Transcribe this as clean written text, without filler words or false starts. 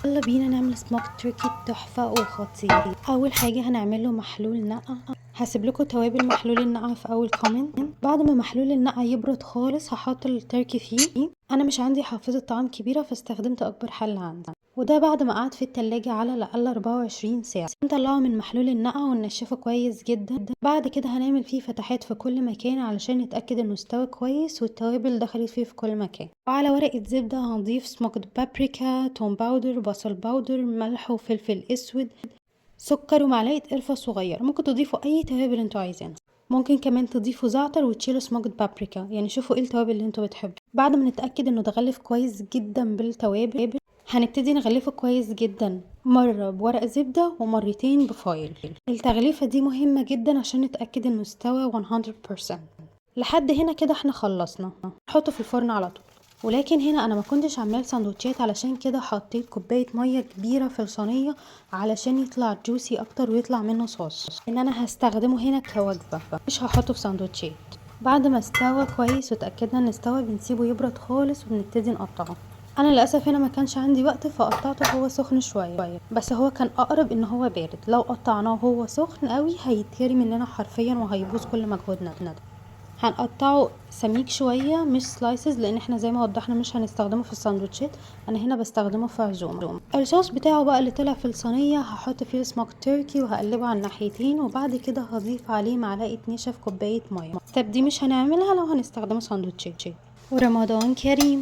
يلا بينا نعمل سموك تركي تحفة وخطير. اول حاجة هنعمله محلول نقع. هسيب لكم توابل محلول النقع في اول كومنت. بعد ما محلول النقع يبرد خالص هحط التركي فيه. انا مش عندي حافظة طعام كبيرة فاستخدمت اكبر حل عندي، وده بعد ما قعد في التلاجة على الاقل 24 ساعة. نطلعه من محلول النقع وننشفه كويس جدا. بعد كده هنعمل فيه فتحات في كل مكان علشان نتأكد انه استوى كويس والتوابل دخلت فيه في كل مكان. وعلى ورقة زبدة هنضيف سموكد بابريكا، توم باودر، بصل باودر، ملح وفلفل اسود، سكر ومعلقة قرفة صغير. ممكن تضيفوا اي توابل انتوا عايزينها. ممكن كمان تضيفوا زعتر وتشيلوا سموكد بابريكا، يعني شوفوا ايه التوابل اللي انتوا بتحبوا. بعد ما نتأكد انه اتغلف كويس جدا بالتوابل هنبتدي نغلفه كويس جدا، مرة بورق زبدة ومرتين بفايل. التغليفة دي مهمة جدا عشان نتأكد انه استوى 100%. لحد هنا كده احنا خلصنا، نحطه في الفرن على طول. ولكن هنا انا ما كنتش عامل سندوتشات، علشان كده حطيت كوبايه ميه كبيره في الصينيه علشان يطلع جوسي اكتر ويطلع منه صوص. ان انا هستخدمه هنا كوجبه مش هحطه في سندوتشات. بعد ما استوى كويس وتاكدنا ان استوى بنسيبه يبرد خالص وبنبتدي نقطعه. انا للاسف هنا ما كانش عندي وقت فقطعته وهو سخن شويه، بس هو كان اقرب ان هو بارد. لو قطعناه وهو سخن قوي هيتهري مننا حرفيا وهيبوظ كل مجهودنا ده. هنقطعه سميك شويه مش سلايسز، لان احنا زي ما وضحنا مش هنستخدمه في الساندوتشات، انا هنا بستخدمه في عزومه. الصوص بتاعه بقى اللي طلع في الصينيه هحط فيه السموك تركي وهقلبه على الناحيتين، وبعد كده هضيف عليه معلقه نشا في كوبايه ميه. طب دي مش هنعملها لو هنستخدمه ساندوتشات. ورمضان كريم.